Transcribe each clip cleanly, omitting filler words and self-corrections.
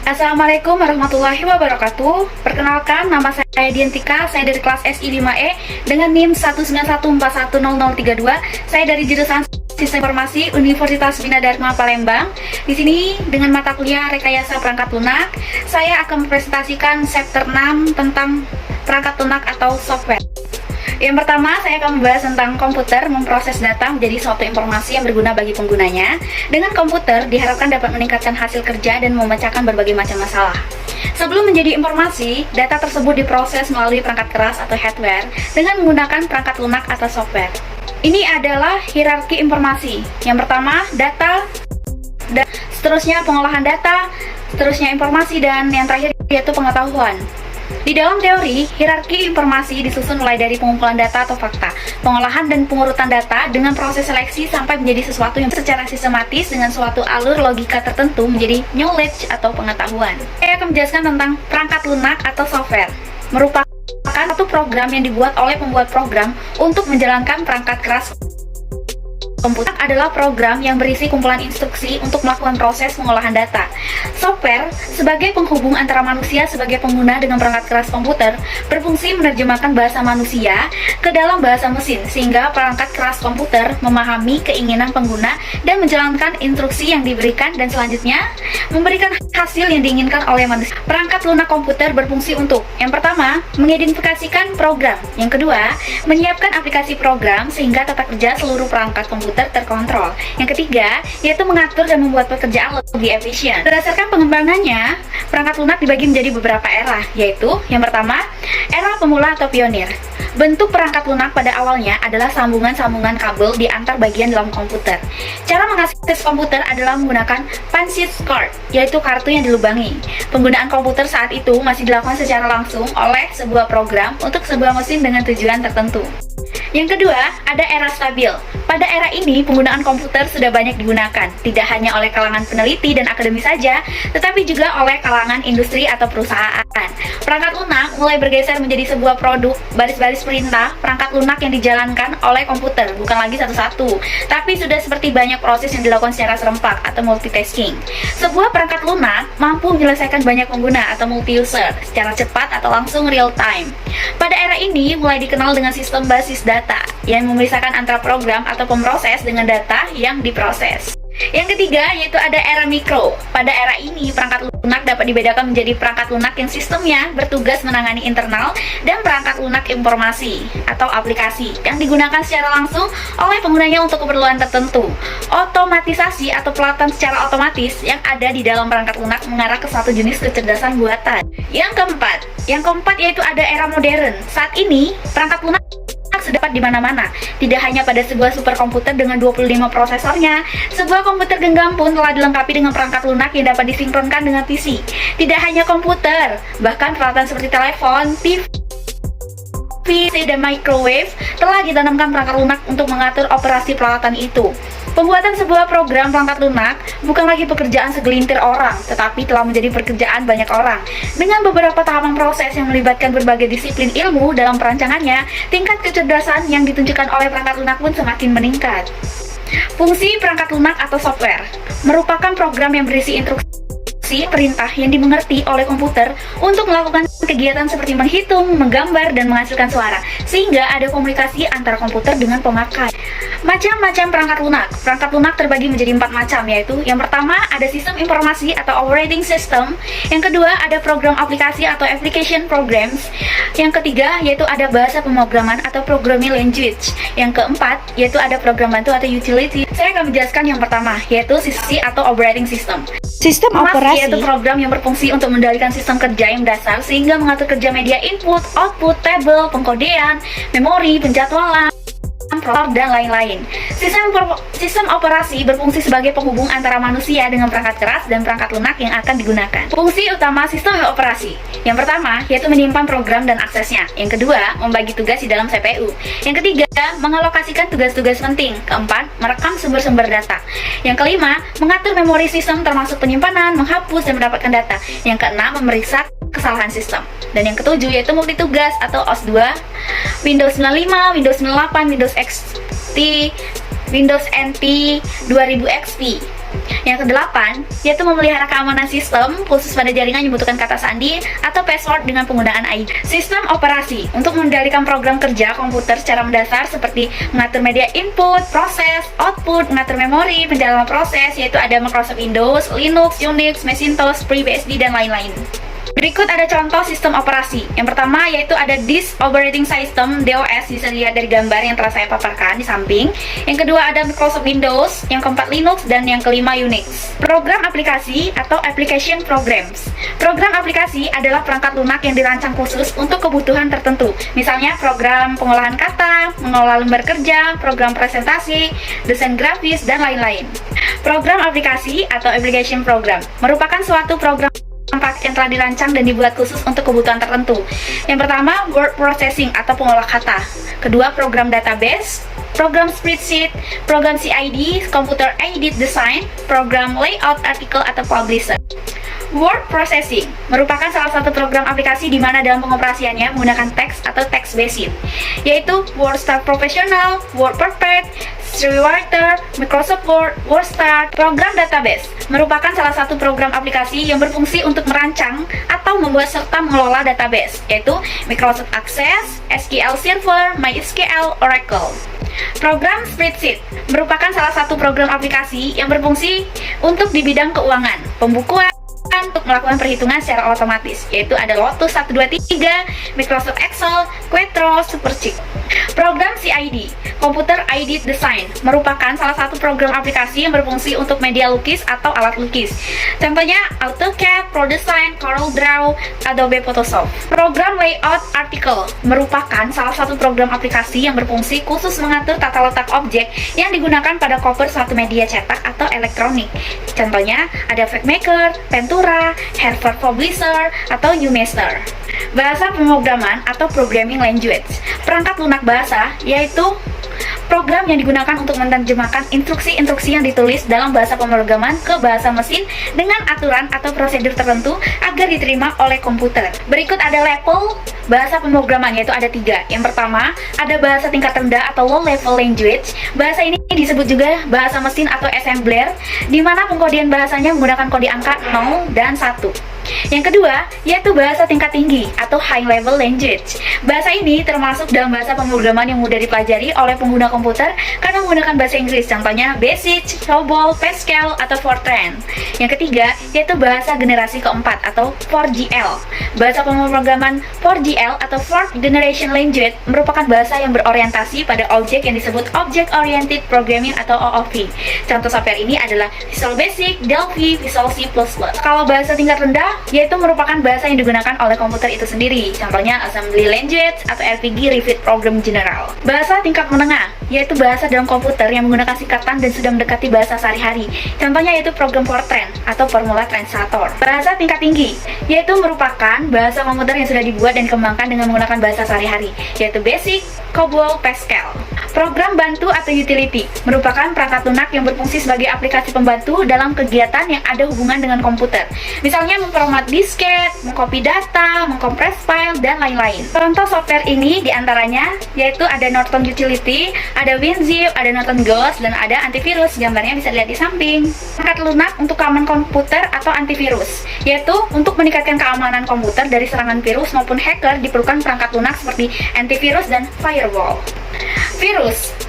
Assalamualaikum warahmatullahi wabarakatuh. Perkenalkan, nama saya Diantika, saya dari kelas SI5E dengan NIM 191410032. Saya dari jurusan Sistem Informasi Universitas Bina Dharma Palembang. Di sini dengan mata kuliah Rekayasa Perangkat Lunak, saya akan mempresentasikan chapter 6 tentang perangkat lunak atau software. Yang pertama, saya akan membahas tentang komputer memproses data menjadi suatu informasi yang berguna bagi penggunanya. Dengan komputer, diharapkan dapat meningkatkan hasil kerja dan memecahkan berbagai macam masalah. Sebelum menjadi informasi, data tersebut diproses melalui perangkat keras atau hardware dengan menggunakan perangkat lunak atau software. Ini adalah hierarki informasi. Yang pertama, data, dan seterusnya pengolahan data, seterusnya informasi, dan yang terakhir yaitu pengetahuan. Di dalam teori, hierarki informasi disusun mulai dari pengumpulan data atau fakta, pengolahan dan pengurutan data dengan proses seleksi sampai menjadi sesuatu yang secara sistematis dengan suatu alur logika tertentu menjadi knowledge atau pengetahuan. Saya akan menjelaskan tentang perangkat lunak atau software. Merupakan satu program yang dibuat oleh pembuat program untuk menjalankan perangkat keras komputer adalah program yang berisi kumpulan instruksi untuk melakukan proses pengolahan data. Software sebagai penghubung antara manusia sebagai pengguna dengan perangkat keras komputer berfungsi menerjemahkan bahasa manusia ke dalam bahasa mesin sehingga perangkat keras komputer memahami keinginan pengguna dan menjalankan instruksi yang diberikan dan selanjutnya memberikan hasil yang diinginkan oleh manusia. Perangkat lunak komputer berfungsi untuk yang pertama, mengidentifikasikan program. Yang kedua, menyiapkan aplikasi program sehingga tata kerja seluruh perangkat komputer terkontrol. Yang ketiga, yaitu mengatur dan membuat pekerjaan lebih efisien. Berdasarkan pengembangannya, perangkat lunak dibagi menjadi beberapa era, yaitu yang pertama, era pemula atau pionir. Bentuk perangkat lunak pada awalnya adalah sambungan-sambungan kabel di antar bagian dalam komputer. Cara mengakses komputer adalah menggunakan punch card, yaitu kartu yang dilubangi. Penggunaan komputer saat itu masih dilakukan secara langsung oleh sebuah program untuk sebuah mesin dengan tujuan tertentu. Yang kedua, ada era stabil. Pada era ini, penggunaan komputer sudah banyak digunakan, tidak hanya oleh kalangan peneliti dan akademisi saja, tetapi juga oleh kalangan industri atau perusahaan. Perangkat lunak mulai bergeser menjadi sebuah produk baris-baris perintah, perangkat lunak yang dijalankan oleh komputer, bukan lagi satu-satu, tapi sudah seperti banyak proses yang dilakukan secara serempak atau multitasking. Sebuah perangkat lunak mampu menyelesaikan banyak pengguna atau multi-user secara cepat atau langsung real-time. Pada era ini, mulai dikenal dengan sistem basis data, yang memisahkan antara program atau pemroses dengan data yang diproses. Yang ketiga, yaitu ada era mikro. Pada era ini, perangkat lunak dapat dibedakan menjadi perangkat lunak yang sistemnya bertugas menangani internal dan perangkat lunak informasi atau aplikasi yang digunakan secara langsung oleh penggunanya untuk keperluan tertentu. Otomatisasi atau pelatihan secara otomatis yang ada di dalam perangkat lunak mengarah ke satu jenis kecerdasan buatan. Yang keempat yaitu ada era modern. Saat ini, perangkat lunak dapat di mana-mana, tidak hanya pada sebuah superkomputer dengan 25 prosesornya. Sebuah komputer genggam pun telah dilengkapi dengan perangkat lunak yang dapat disinkronkan dengan PC. Tidak hanya komputer, bahkan peralatan seperti telepon, TV, dan microwave telah ditanamkan perangkat lunak untuk mengatur operasi peralatan itu. Pembuatan sebuah program perangkat lunak bukan lagi pekerjaan segelintir orang, tetapi telah menjadi pekerjaan banyak orang. Dengan beberapa tahapan proses yang melibatkan berbagai disiplin ilmu dalam perancangannya, tingkat kecerdasan yang ditunjukkan oleh perangkat lunak pun semakin meningkat. Fungsi perangkat lunak atau software merupakan program yang berisi instruksi perintah yang dimengerti oleh komputer untuk melakukan kegiatan seperti menghitung, menggambar, dan menghasilkan suara, sehingga ada komunikasi antara komputer dengan pemakai. Macam-macam perangkat lunak. Perangkat lunak terbagi menjadi 4 macam, yaitu yang pertama ada sistem informasi atau operating system, yang kedua ada program aplikasi atau application programs, yang ketiga yaitu ada bahasa pemrograman atau programming language, yang keempat yaitu ada program bantu atau utility. Saya akan menjelaskan yang pertama, yaitu sisi atau operating system. Sistem operasi yaitu program yang berfungsi untuk mengendalikan sistem kerja yang dasar sehingga mengatur kerja media input, output, tabel, pengkodean, memori, penjadwalan, dan lain-lain. Sistem operasi berfungsi sebagai penghubung antara manusia dengan perangkat keras dan perangkat lunak yang akan digunakan. Fungsi utama sistem operasi yang pertama yaitu menyimpan program dan aksesnya. Yang kedua, membagi tugas di dalam CPU. Yang ketiga, mengalokasikan tugas-tugas penting. Keempat, merekam sumber-sumber data. Yang kelima, mengatur memori sistem termasuk penyimpanan, menghapus, dan mendapatkan data. Yang keenam, memeriksa kesalahan sistem. Dan yang ketujuh yaitu multitugas atau OS 2, Windows 95, Windows 98, Windows XP, Windows NT 2000 XP. Yang kedelapan, yaitu memelihara keamanan sistem, khusus pada jaringan yang membutuhkan kata sandi atau password dengan penggunaan ID. Sistem operasi, untuk mengendalikan program kerja komputer secara mendasar seperti mengatur media input, proses, output, mengatur memori, pendalaman proses, yaitu ada Microsoft Windows, Linux, Unix, Macintosh, FreeBSD, dan lain-lain. Berikut ada contoh sistem operasi. Yang pertama yaitu ada Disk Operating System (DOS), bisa dilihat dari gambar yang telah saya paparkan di samping. Yang kedua ada Microsoft Windows, yang keempat Linux, dan yang kelima Unix. Program aplikasi atau application programs. Program aplikasi adalah perangkat lunak yang dirancang khusus untuk kebutuhan tertentu. Misalnya program pengolahan kata, mengolah lembar kerja, program presentasi, desain grafis, dan lain-lain. Program aplikasi atau application program merupakan suatu program yang telah dirancang dan dibuat khusus untuk kebutuhan tertentu. Yang pertama, word processing atau pengolah kata. Kedua, program database, program spreadsheet, program CID, computer aided design, program layout artikel atau publisher. Word processing merupakan salah satu program aplikasi di mana dalam pengoperasiannya menggunakan teks atau text based, yaitu WordStar Professional, WordPerfect, Sriwriter, Microsoft Word, WordStar. Program database merupakan salah satu program aplikasi yang berfungsi untuk merancang atau membuat serta mengelola database, yaitu Microsoft Access, SQL Server, MySQL, Oracle. Program spreadsheet merupakan salah satu program aplikasi yang berfungsi untuk di bidang keuangan, pembukuan, untuk melakukan perhitungan secara otomatis, yaitu ada Lotus 123, Microsoft Excel, Quetro, Superchick. Program CID, Computer Aided Design, merupakan salah satu program aplikasi yang berfungsi untuk media lukis atau alat lukis. Contohnya AutoCAD, ProDesign, CorelDRAW, Adobe Photoshop. Program Layout Article merupakan salah satu program aplikasi yang berfungsi khusus mengatur tata letak objek yang digunakan pada cover suatu media cetak atau elektronik. Contohnya ada FactMaker, Ventura, Harvard Publisher, atau UMaster. Bahasa pemrograman atau programming language, perangkat lunak bahasa, yaitu program yang digunakan untuk menerjemahkan instruksi-instruksi yang ditulis dalam bahasa pemrograman ke bahasa mesin dengan aturan atau prosedur tertentu agar diterima oleh komputer. Berikut ada level bahasa pemrograman, yaitu ada 3. Yang pertama, ada bahasa tingkat rendah atau low level language. Bahasa ini disebut juga bahasa mesin atau assembler, di mana pengkodian bahasanya menggunakan kode angka 0 dan 1. Yang kedua, yaitu bahasa tingkat tinggi atau high level language. Bahasa ini termasuk dalam bahasa pemrograman yang mudah dipelajari oleh pengguna komputer karena menggunakan bahasa Inggris, contohnya BASIC, COBOL, Pascal, atau Fortran. Yang ketiga, yaitu bahasa generasi keempat atau 4GL. Bahasa pemrograman 4GL atau Fourth Generation Language merupakan bahasa yang berorientasi pada objek yang disebut Object Oriented Programming atau OOP. Contoh software ini adalah Visual Basic, Delphi, Visual C++. Kalau bahasa tingkat rendah, yaitu merupakan bahasa yang digunakan oleh komputer itu sendiri, contohnya Assembly Language atau RPG Refit Program General. Bahasa tingkat menengah, yaitu bahasa dalam komputer yang menggunakan singkatan dan sudah mendekati bahasa sehari-hari, contohnya yaitu program Fortran atau Formula Translator. Bahasa tingkat tinggi, yaitu merupakan bahasa komputer yang sudah dibuat dan dikembangkan dengan menggunakan bahasa sehari-hari, yaitu BASIC, COBOL, Pascal. Program bantu atau utility merupakan perangkat lunak yang berfungsi sebagai aplikasi pembantu dalam kegiatan yang ada hubungan dengan komputer. Misalnya memformat disket, mengcopy data, mengkompres file, dan lain-lain. Contoh software ini diantaranya yaitu ada Norton Utility, ada WinZip, ada Norton Ghost, dan ada antivirus. Gambarnya bisa dilihat di samping. Perangkat lunak untuk keamanan komputer atau antivirus, yaitu untuk meningkatkan keamanan komputer dari serangan virus maupun hacker diperlukan perangkat lunak seperti antivirus dan firewall.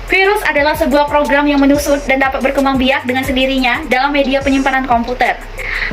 Virus adalah sebuah program yang menyusun dan dapat berkembang biak dengan sendirinya dalam media penyimpanan komputer.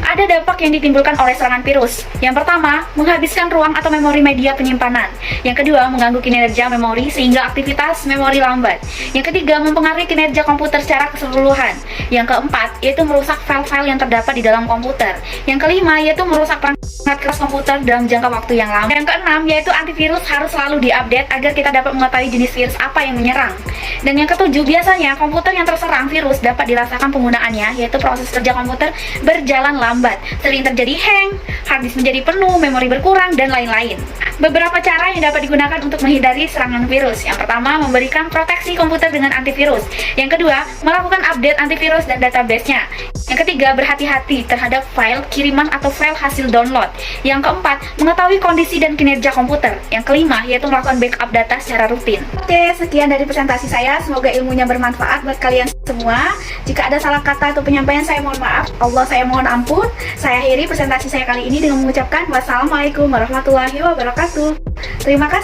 Ada dampak yang ditimbulkan oleh serangan virus. Yang pertama, menghabiskan ruang atau memori media penyimpanan. Yang kedua, mengganggu kinerja memori sehingga aktivitas memori lambat. Yang ketiga, mempengaruhi kinerja komputer secara keseluruhan. Yang keempat, yaitu merusak file-file yang terdapat di dalam komputer. Yang kelima, yaitu merusak perangkat keras komputer dalam jangka waktu yang lama. Yang keenam, yaitu antivirus harus selalu diupdate agar kita dapat mengetahui jenis virus apa yang menyerang. Dan yang ketujuh, biasanya komputer yang terserang virus dapat dirasakan penggunaannya, yaitu proses kerja komputer berjalan lambat, sering terjadi hang, hard disk menjadi penuh, memori berkurang, dan lain-lain. Beberapa cara yang dapat digunakan untuk menghindari serangan virus. Yang pertama, memberikan proteksi komputer dengan antivirus. Yang kedua, melakukan update antivirus dan database-nya. Yang ketiga, berhati-hati terhadap file kiriman atau file hasil download. Yang keempat, mengetahui kondisi dan kinerja komputer. Yang kelima, yaitu melakukan backup data secara rutin. Oke, sekian dari presentasi saya. ya. Semoga ilmunya bermanfaat buat kalian semua. Jika ada salah kata atau penyampaian, saya mohon maaf. Allah, saya mohon ampun. Saya akhiri presentasi saya kali ini dengan mengucapkan wassalamualaikum warahmatullahi wabarakatuh. Terima kasih.